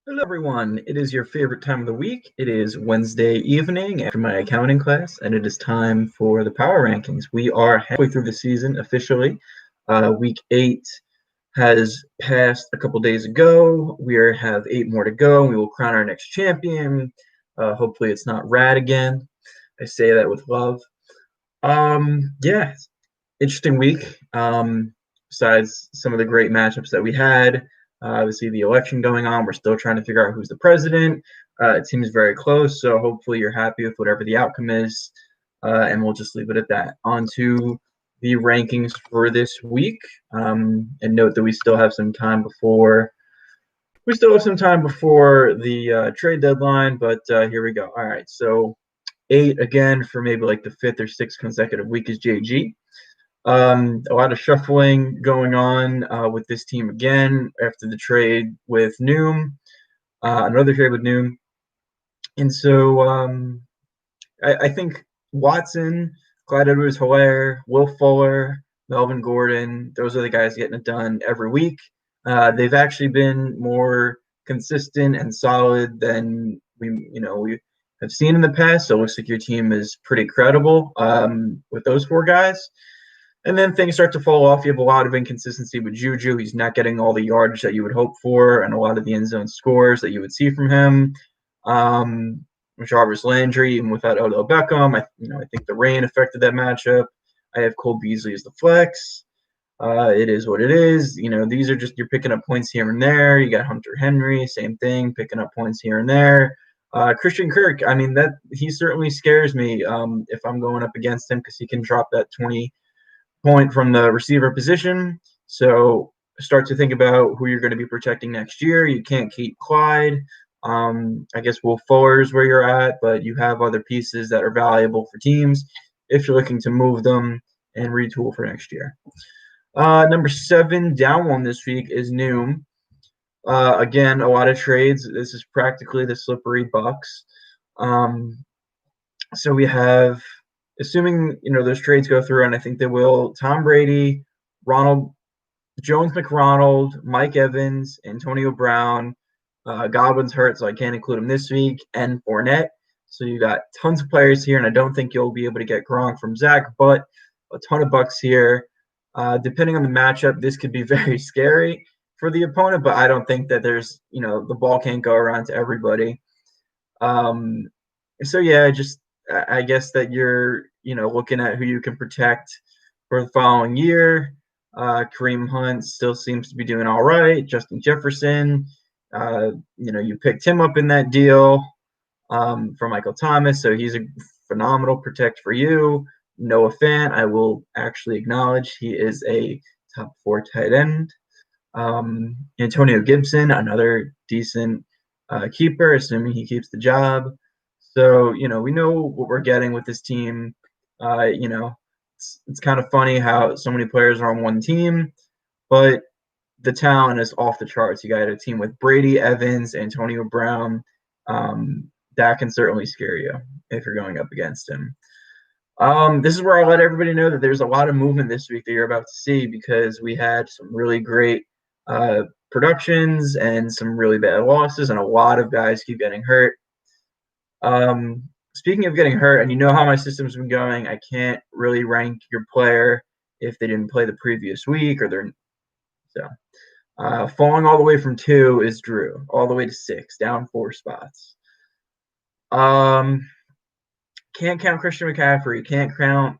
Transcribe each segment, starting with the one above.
Hello, everyone. It is your favorite time of the week. It is Wednesday evening after my accounting class, and it is time for the power rankings. We are halfway through the season officially. Week 8 has passed a couple days ago. Have 8 more to go. We will crown our next champion. Hopefully, it's not Rad again. I say that with love. Yeah, interesting week. Besides some of the great matchups that we had, obviously the election going on. We're still trying to figure out who's the president. It seems very close, so hopefully you're happy with whatever the outcome is, and we'll just leave it at that. On to the rankings for this week, and note that we still have some time before the trade deadline, but here we go. All right, so 8 again for maybe like the 5th or 6th consecutive week is JG. A lot of shuffling going on with this team again after the trade with Noom, another trade with Noom. And so I think Watson, Clyde Edwards-Helaire, Will Fuller, Melvin Gordon, those are the guys getting it done every week. They've actually been more consistent and solid than we have seen in the past. So it looks like your team is pretty credible with those 4 guys. And then things start to fall off. You have a lot of inconsistency with Juju. He's not getting all the yardage that you would hope for and a lot of the end zone scores that you would see from him. Jarvis Landry, even without Odell Beckham, I think the rain affected that matchup. I have Cole Beasley as the flex. It is what it is. These are just you're picking up points here and there. You got Hunter Henry, same thing, picking up points here and there. Christian Kirk, that he certainly scares me if I'm going up against him because he can drop that 20 point from the receiver position. So start to think about who you're going to be protecting next year. You can't keep Clyde. I guess Will Fuller is where you're at, but you have other pieces that are valuable for teams if you're looking to move them and retool for next year. Number 7, down one this week is Noom. Again, a lot of trades. This is practically the slippery Bucks. So we have, assuming those trades go through, and I think they will, Tom Brady, Jones McRonald, Mike Evans, Antonio Brown. Godwin's hurt, so I can't include him this week, and Fournette. So you got tons of players here, and I don't think you'll be able to get Gronk from Zach, but a ton of bucks here. Depending on the matchup, this could be very scary for the opponent, but I don't think that there's, the ball can't go around to everybody. So yeah, I guess that you're, looking at who you can protect for the following year. Kareem Hunt still seems to be doing all right. Justin Jefferson, you picked him up in that deal for Michael Thomas, so he's a phenomenal protect for you. Noah Fant, I will actually acknowledge he is a top 4 tight end. Antonio Gibson, another decent keeper, assuming he keeps the job. So, we know what we're getting with this team. It's kind of funny how so many players are on one team, but the talent is off the charts. You got a team with Brady, Evans, Antonio Brown. That can certainly scare you if you're going up against him. This is where I'll let everybody know that there's a lot of movement this week that you're about to see because we had some really great productions and some really bad losses, and a lot of guys keep getting hurt. Speaking of getting hurt, and how my system's been going, I can't really rank your player if they didn't play the previous week or they're so. Falling all the way from 2 is Drew, all the way to 6, down 4 spots. Can't count Christian McCaffrey. Can't count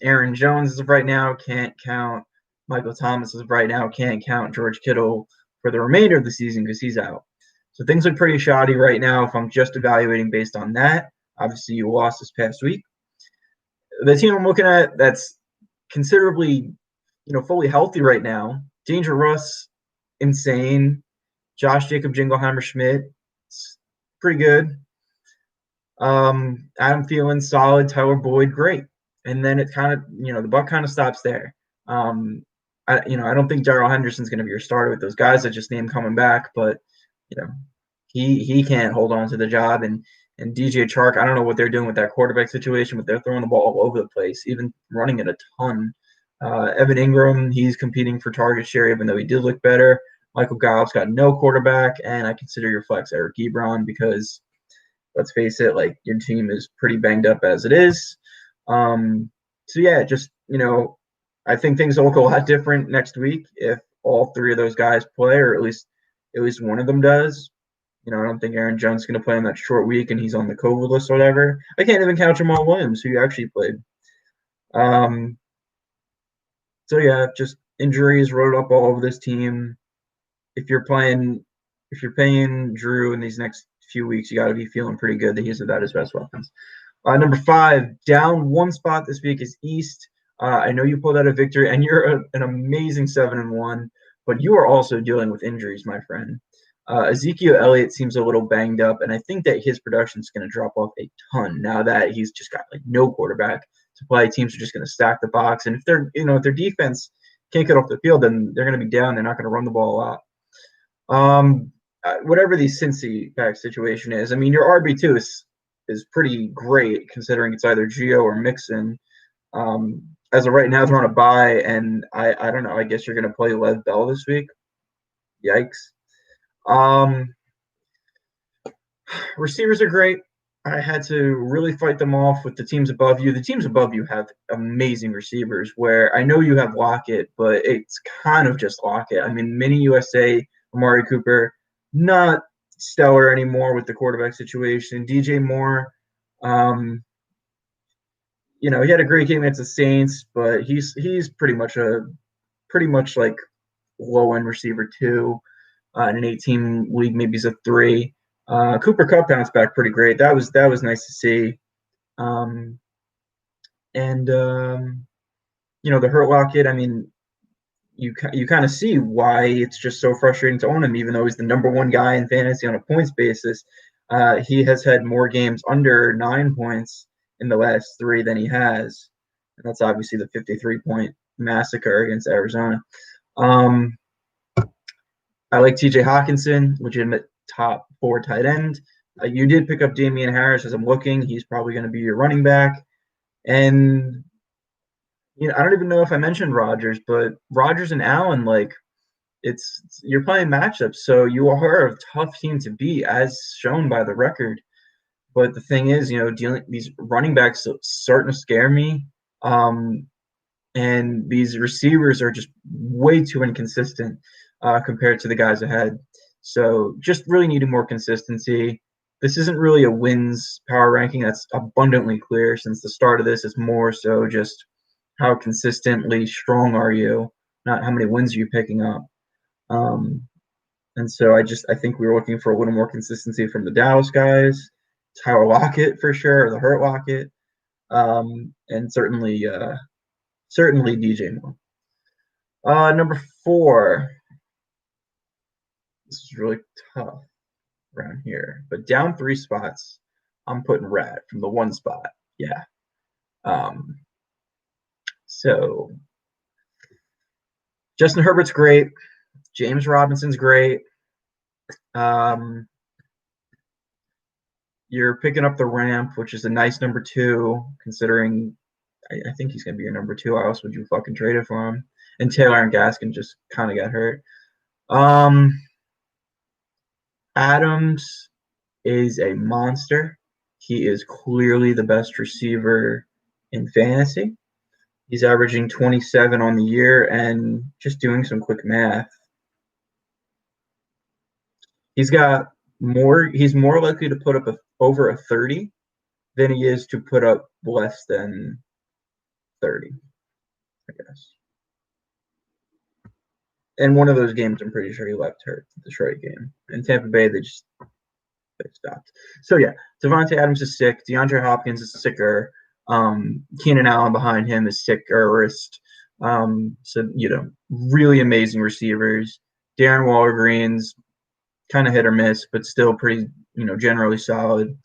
Aaron Jones as of right now. Can't count Michael Thomas as of right now. Can't count George Kittle for the remainder of the season because he's out. So things look pretty shoddy right now if I'm just evaluating based on that. Obviously, you lost this past week. The team I'm looking at that's considerably, fully healthy right now, Danger Russ, insane. Josh Jacob, Jingleheimer Schmidt, pretty good. Adam Thielen, solid. Tyler Boyd, great. And then it kind of, the buck kind of stops there. I don't think Darrell Henderson's going to be your starter with those guys that just named coming back, but he can't hold on to the job. And DJ Chark, I don't know what they're doing with that quarterback situation, but they're throwing the ball all over the place, even running it a ton. Evan Ingram, he's competing for target share, even though he did look better. Michael Gallup's got no quarterback, and I consider your flex Eric Ebron because, let's face it, like your team is pretty banged up as it is. So yeah, just I think things will look a lot different next week if all three of those guys play, or at least one of them does. I don't think Aaron Jones is going to play on that short week, and he's on the COVID list or whatever. I can't even count Jamal Williams, who actually played. So yeah, just injuries wrote up all over this team. If you're paying Drew in these next few weeks, you got to be feeling pretty good that he's without his best weapons. Number 5, down one spot this week is East. I know you pulled out a victory, and you're an amazing 7-1, but you are also dealing with injuries, my friend. Ezekiel Elliott seems a little banged up, and I think that his production is going to drop off a ton now that he's just got like no quarterback to play. Teams are just going to stack the box, and if if their defense can't get off the field, then they're going to be down. They're not going to run the ball a lot. Whatever the Cincy back situation is, I mean, your RB2 is pretty great considering it's either Gio or Mixon. As of right now, they're on a bye, and I don't know. I guess you're going to play Lev Bell this week. Yikes. Receivers are great. I had to really fight them off with the teams above you. The teams above you have amazing receivers where I know you have Lockett, but it's kind of just Lockett. I mean, Mini USA, Amari Cooper, not stellar anymore with the quarterback situation. DJ Moore, he had a great game against the Saints, but he's pretty much like low end receiver too. In an 8-team league, maybe he's a 3. Cooper Kupp bounced back pretty great. That was nice to see. The hurt Lockett. I mean, you kind of see why it's just so frustrating to own him, even though he's the number 1 guy in fantasy on a points basis. He has had more games under 9 points in the last 3 than he has, and that's obviously the 53-point massacre against Arizona. I like TJ Hawkinson, legitimate top 4 tight end. You did pick up Damian Harris as I'm looking. He's probably going to be your running back. And, I don't even know if I mentioned Rodgers, but Rodgers and Allen, like, you're playing matchups. So you are a tough team to beat, as shown by the record. But the thing is, these running backs starting to scare me. And these receivers are just way too inconsistent compared to the guys ahead. So just really needing more consistency. This isn't really a wins power ranking. That's abundantly clear since the start of this. Is more so just how consistently strong are you, not how many wins are you picking up. And so I think we were looking for a little more consistency from the Dallas guys. Tyler Lockett for sure, or the hurt Lockett, and certainly DJ Moore. Number 4. This is really tough around here, but down 3 spots, I'm putting Rat from the 1 spot. Yeah. So Justin Herbert's great. James Robinson's great. You're picking up the ramp, which is a nice number 2, considering I think he's going to be your number 2. How else would you fucking trade it for him? And Taylor and Gaskin just kind of got hurt. Adams is a monster. He is clearly the best receiver in fantasy. He's averaging 27 on the year, and just doing some quick math, he's more likely to put up over a 30 than he is to put up less than 30, I guess. And one of those games, I'm pretty sure he left hurt, the Detroit game. In Tampa Bay, they stopped. So yeah, Davante Adams is sick. DeAndre Hopkins is sicker. Keenan Allen behind him is sicker. So really amazing receivers. Darren Waller-Green's kind of hit or miss, but still pretty, generally solid.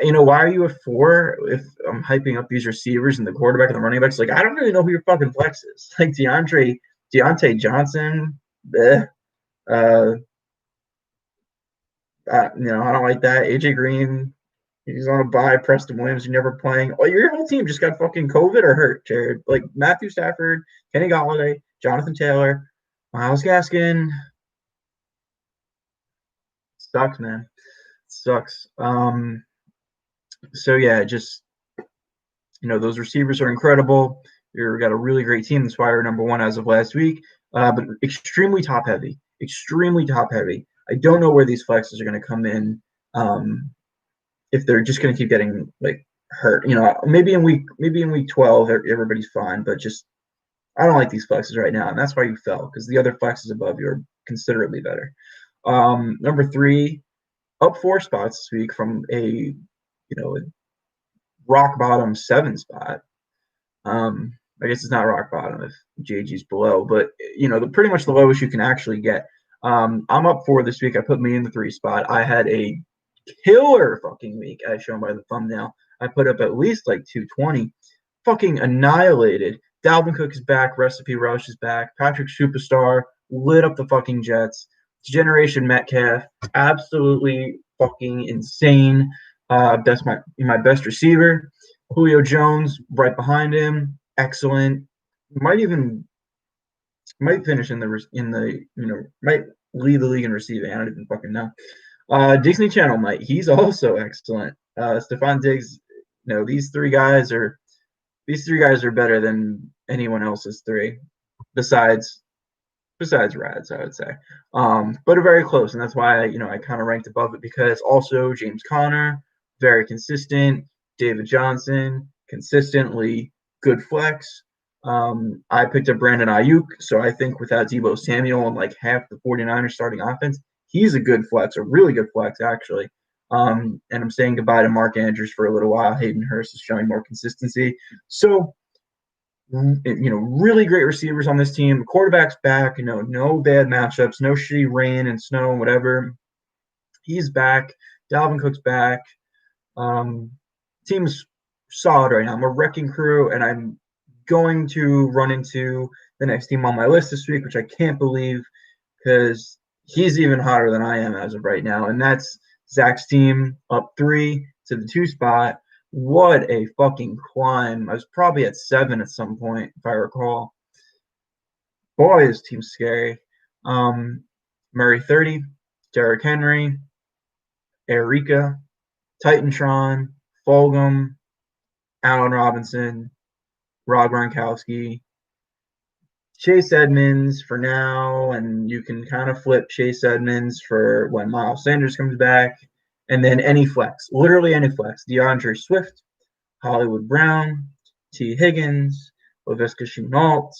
Why are you a 4 if I'm hyping up these receivers and the quarterback and the running backs? Like, I don't really know who your fucking flex is. Like Deontay Johnson, I don't like that. AJ Green, he's on a bye. Preston Williams, you're never playing. Oh, your whole team just got fucking COVID or hurt, Jared. Like Matthew Stafford, Kenny Golladay, Jonathan Taylor, Myles Gaskin. Sucks, man. Sucks. So yeah, just those receivers are incredible. You've got a really great team. That's why you're number one as of last week. But extremely top heavy. Extremely top heavy. I don't know where these flexes are going to come in. If they're just going to keep getting like hurt, maybe in week 12 everybody's fine, but just I don't like these flexes right now, and that's why you fell, because the other flexes above you are considerably better. Number 3, up 4 spots this week from a rock bottom 7 spot. I guess it's not rock bottom if JG's below, but pretty much the lowest you can actually get. I'm up 4 this week. I put me in the 3 spot. I had a killer fucking week, as shown by the thumbnail. I put up at least like 220. Fucking annihilated. Dalvin Cook is back. Recipe Rush is back. Patrick Superstar lit up the fucking Jets. Generation Metcalf, absolutely fucking insane. That's my best receiver. Julio Jones right behind him, excellent. Might finish in the might lead the league in receiving. I don't even fucking know. Disney Channel might. He's also excellent. Stephon Diggs. These three guys are better than anyone else's 3, besides Rads, I would say. But are very close, and that's why I kind of ranked above it, because also James Conner, very consistent. David Johnson, consistently good flex. I picked up Brandon Ayuk, so I think without Deebo Samuel and like half the 49ers starting offense, he's a good flex, a really good flex, actually. And I'm saying goodbye to Mark Andrews for a little while. Hayden Hurst is showing more consistency. So, really great receivers on this team. Quarterback's back. No bad matchups. No shitty rain and snow and whatever. He's back. Dalvin Cook's back. Team's solid right now. I'm a wrecking crew, and I'm going to run into the next team on my list this week, which I can't believe, because he's even hotter than I am as of right now, and that's Zach's team, up 3 to the 2 spot. What a fucking climb. I was probably at 7 at some point, if I recall. Boy, his team's scary. Murray 30, Derrick Henry, Erica, Titantron, Fulgham, Allen Robinson, Rob Gronkowski, Chase Edmonds for now, and you can kind of flip Chase Edmonds for when Miles Sanders comes back, and then any flex, literally any flex. DeAndre Swift, Hollywood Brown, T. Higgins, Laviska Shenault,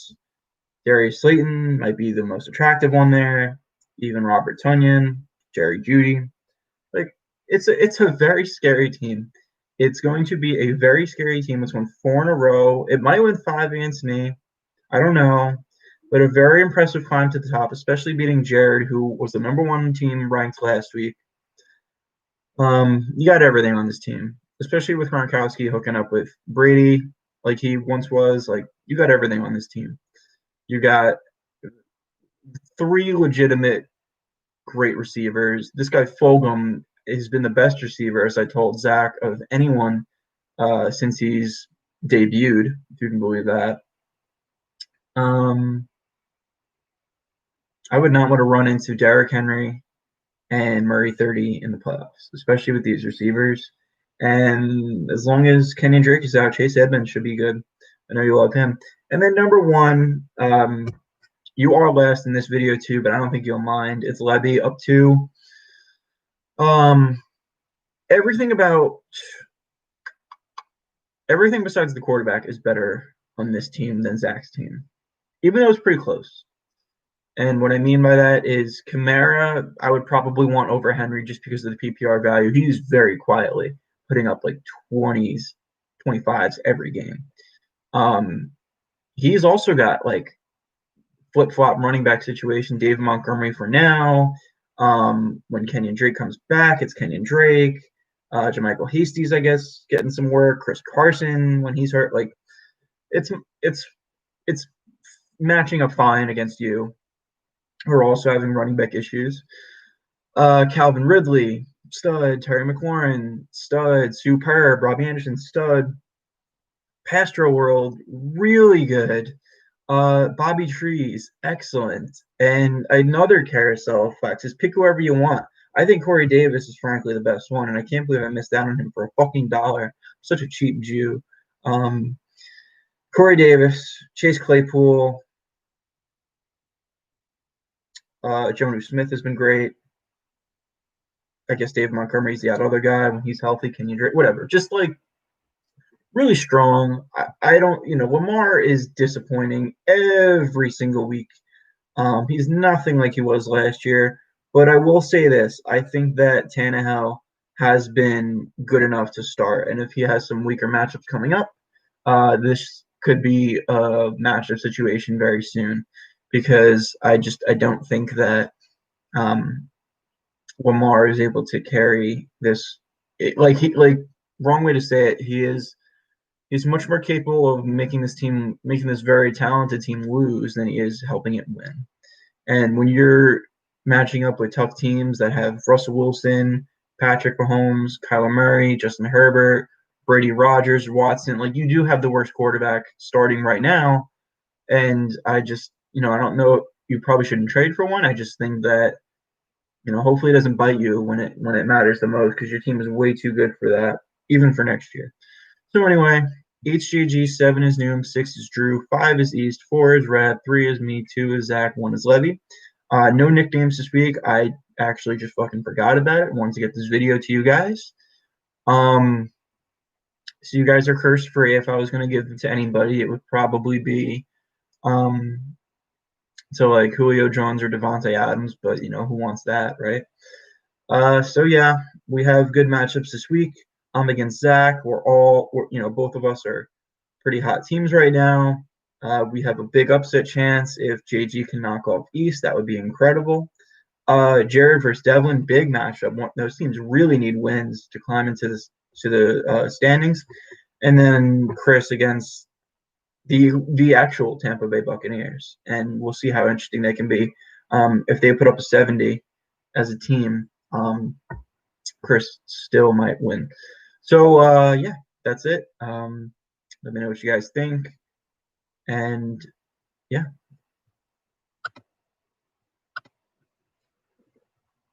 Darius Slayton might be the most attractive one there, even Robert Tonyan, Jerry Jeudy. Like, it's a very scary team. It's going to be a very scary team. It's won 4 in a row. It might win 5 against me. I don't know. But a very impressive climb to the top, especially beating Jared, who was the number 1 team ranked last week. You got everything on this team, especially with Gronkowski hooking up with Brady like he once was. Like, you got everything on this team. You got 3 legitimate great receivers. This guy Fulgham has been the best receiver, as I told Zach, of anyone since he's debuted, if you can believe that. I would not want to run into Derrick Henry and Murray 30 in the playoffs, especially with these receivers. And as long as Kenyon Drake is out, Chase Edmonds should be good. I know you love him. And then number 1, you are last in this video too, but I don't think you'll mind. It's Levy up 2. Everything besides the quarterback is better on this team than Zach's team, even though it's pretty close. And what I mean by that is Kamara, I would probably want over Henry just because of the PPR value. He's very quietly putting up like 20s, 25s every game. He's also got like flip-flop running back situation. David Montgomery for now. When Kenyon Drake comes back, it's Kenyon Drake. JaMychal Hasty, I guess, getting some work. Chris Carson when he's hurt. Like, it's matching up fine against you, who are also having running back issues. Calvin Ridley, stud. Terry McLaurin, stud. Superb. Robbie Anderson, stud. Pastro World, really good. Bobby Trees, excellent. And another carousel flex is pick whoever you want. I think Corey Davis is frankly the best one, and I can't believe I missed out on him for a fucking dollar. Such a cheap Jew. Corey Davis, Chase Claypool, Jonnu Smith has been great. I guess Dave Montgomery's the other guy. When he's healthy, can you drink? Whatever. Just like really strong. I don't, Lamar is disappointing every single week. He's nothing like he was last year. But I will say this: I think that Tannehill has been good enough to start, and if he has some weaker matchups coming up, this could be a matchup situation very soon. Because I don't think that Lamar is able to carry this. Wrong way to say it. He's much more capable of making this very talented team lose than he is helping it win. And when you're matching up with tough teams that have Russell Wilson, Patrick Mahomes, Kyler Murray, Justin Herbert, Brady Rogers, Watson, like you do have the worst quarterback starting right now. And I just, I don't know. You probably shouldn't trade for one. I just think that, hopefully it doesn't bite you when it matters the most because your team is way too good for that, even for next year. So anyway, HGG, 7 is Noom, 6 is Drew, 5 is East, 4 is Red, 3 is me, 2 is Zach, 1 is Levy. No nicknames to speak. I actually just fucking forgot about it. I wanted to get this video to you guys. So you guys are curse free. If I was going to give them to anybody, it would probably be so like Julio Jones or Devontae Adams, but who wants that, right? So yeah, we have good matchups this week. I'm against Zach. Both of us are pretty hot teams right now. We have a big upset chance if JG can knock off East. That would be incredible. Jared versus Devlin, big matchup. Those teams really need wins to climb into the standings. And then Chris against the actual Tampa Bay Buccaneers, and we'll see how interesting they can be. If they put up a 70 as a team, Chris still might win. So yeah, that's it. Let me know what you guys think, and yeah.